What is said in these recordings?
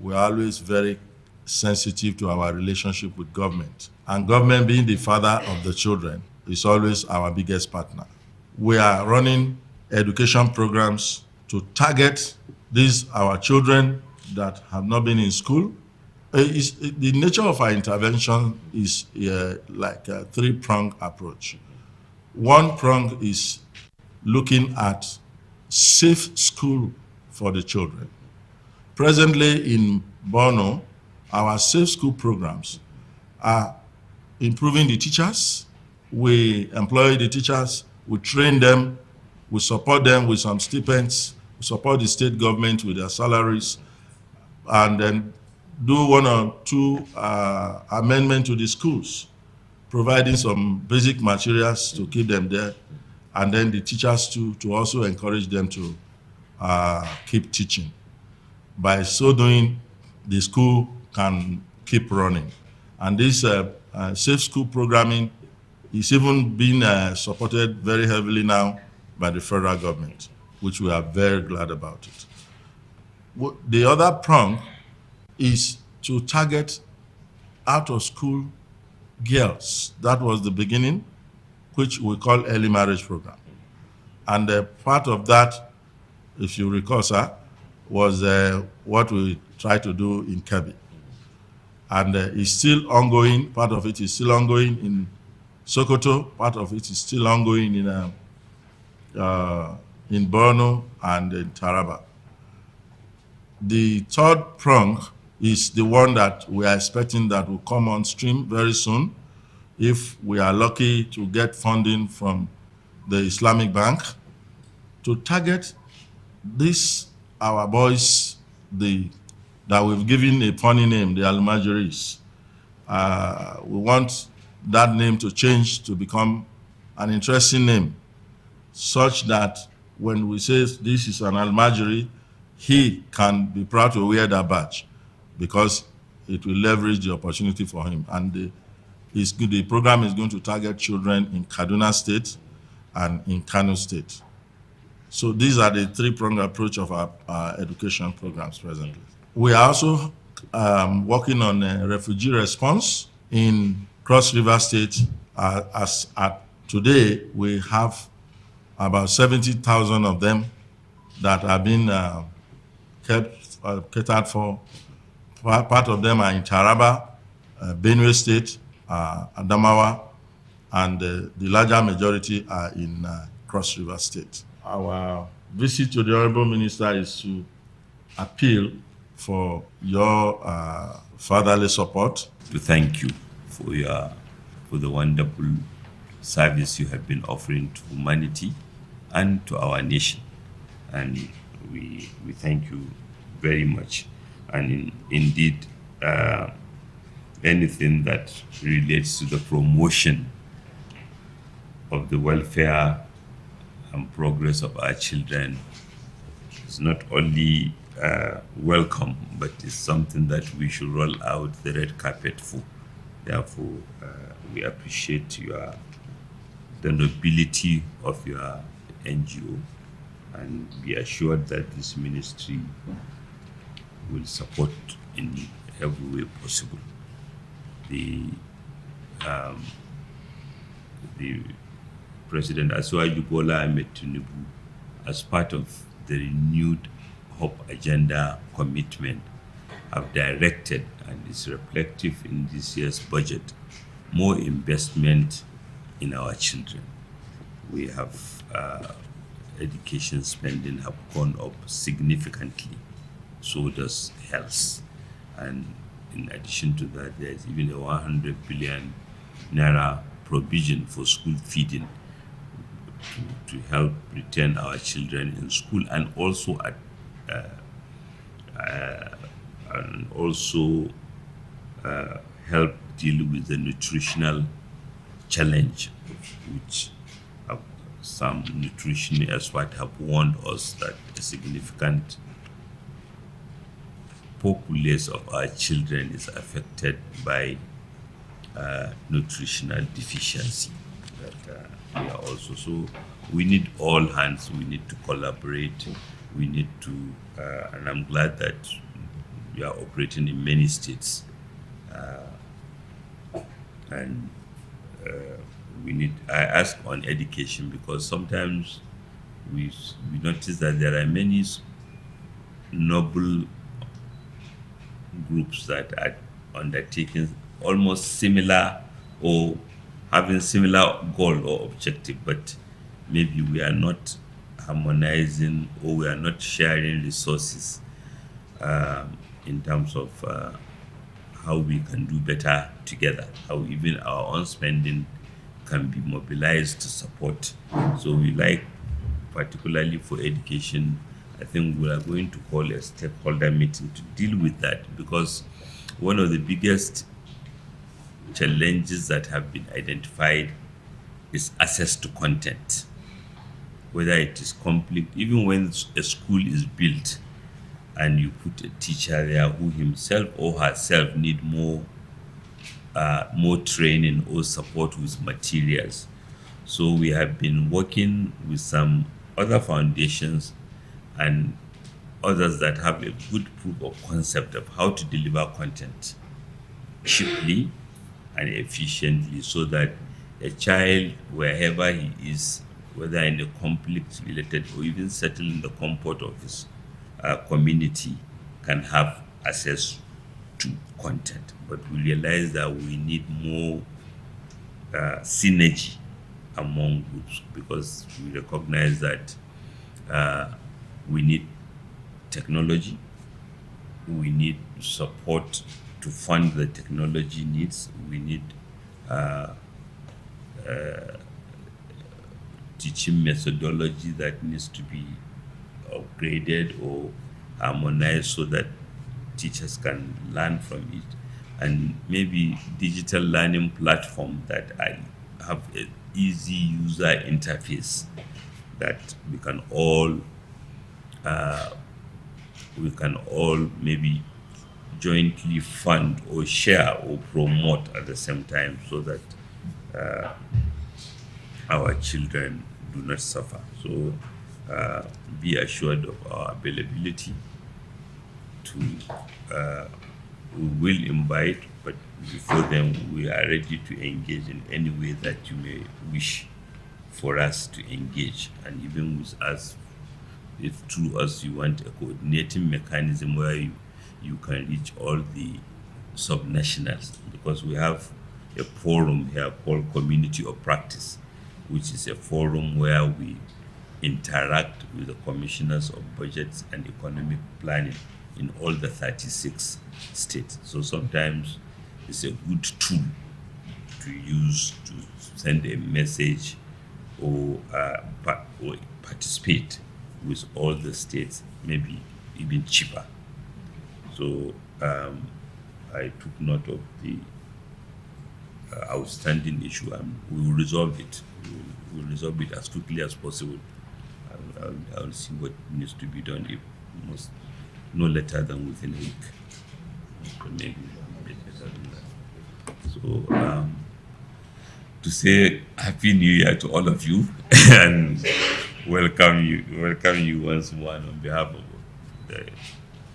we're always very sensitive to our relationship with government. And government, being the father of the children, is always our biggest partner. We are running education programs to target these our children that have not been in school. The nature of our intervention is like a three-pronged approach. One prong is looking at safe school for the children. Presently in Borno, our safe school programs are improving the teachers. We employ the teachers, we train them, we support them with some stipends, we support the state government with their salaries, and then do one or two amendments to the schools, providing some basic materials to keep them there, and then the teachers to also encourage them to keep teaching. By so doing, the school can keep running. And this safe school programming is even being supported very heavily now by the federal government, which we are very glad about it. The other prong is to target out-of-school girls. That was the beginning, which we call early marriage program. And part of that, if you recall, sir, was what we tried to do in Kebbi. And it's still ongoing. Part of it is still ongoing in Sokoto. Part of it is still ongoing in Borno and in Taraba. The third prong is the one that we are expecting that will come on stream very soon, if we are lucky to get funding from the Islamic Bank, to target this, our boys, that we've given a funny name, the Almajiris. We want that name to change to become an interesting name, such that when we say this is an Almajiri, he can be proud to wear that badge, because it will leverage the opportunity for him. And the program is going to target children in Kaduna State and in Kano State. So these are the three-pronged approach of our education programs presently. We are also working on a refugee response in Cross River State. As at today, we have about 70,000 of them that are being catered for. Part of them are in Taraba, Benue State, Adamawa, and the larger majority are in Cross River State. Our visit to the Honourable Minister is to appeal for your fatherly support. To thank you for the wonderful service you have been offering to humanity and to our nation. And we thank you very much. And indeed, anything that relates to the promotion of the welfare and progress of our children is not only welcome, but is something that we should roll out the red carpet for. Therefore, we appreciate the nobility of your NGO, and be assured that this ministry will support in every way possible. The President Asiwaju Bola Ahmed Tinubu, as part of the renewed Hope Agenda commitment, have directed, and is reflective in this year's budget, more investment in our children. We have education spending have gone up significantly, so does health. And in addition to that, there is even a 100 billion naira provision for school feeding to help retain our children in school, and also help deal with the nutritional challenge, which some nutrition experts have warned us that a significant populace of our children is affected by nutritional deficiency. We are also, so we need all hands, we need to collaborate, we need to, and I'm glad that we are operating in many states, and I ask on education because sometimes we notice that there are many noble groups that are undertaking almost similar or having similar goal or objective, but maybe we are not harmonizing or we are not sharing resources in terms of how we can do better together, how even our own spending can be mobilized to support. So we like, particularly for education, I think we are going to call a stakeholder meeting to deal with that, because one of the biggest challenges that have been identified is access to content, whether it is complete, even when a school is built and you put a teacher there who himself or herself need more training or support with materials. So we have been working with some other foundations and others that have a good proof of concept of how to deliver content cheaply and efficiently, so that a child, wherever he is, whether in a conflict related or even settled in the comfort of his community, can have access to content. But we realize that we need more synergy among groups, because we recognize that we need technology, we need support to fund the technology needs, we need teaching methodology that needs to be upgraded or harmonized so that teachers can learn from it, and maybe digital learning platform that have an easy user interface that we can all maybe jointly fund or share or promote at the same time, so that our children do not suffer. So be assured of our availability to we will invite, but before then we are ready to engage in any way that you may wish for us to engage, and even with us, if through us you want a coordinating mechanism where you can reach all the subnationals, because we have a forum here called Community of Practice, which is a forum where we interact with the commissioners of budgets and economic planning in all the 36 states. So sometimes it's a good tool to use to send a message or participate with all the states, maybe even cheaper. So I took note of the outstanding issue, and we will resolve it. We will resolve it as quickly as possible. I will see what needs to be done, if most no later than within a week. So maybe better than that. So to say Happy New Year to all of you and welcome you once more, and on behalf of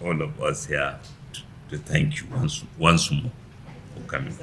all of us here, to thank you once more for coming.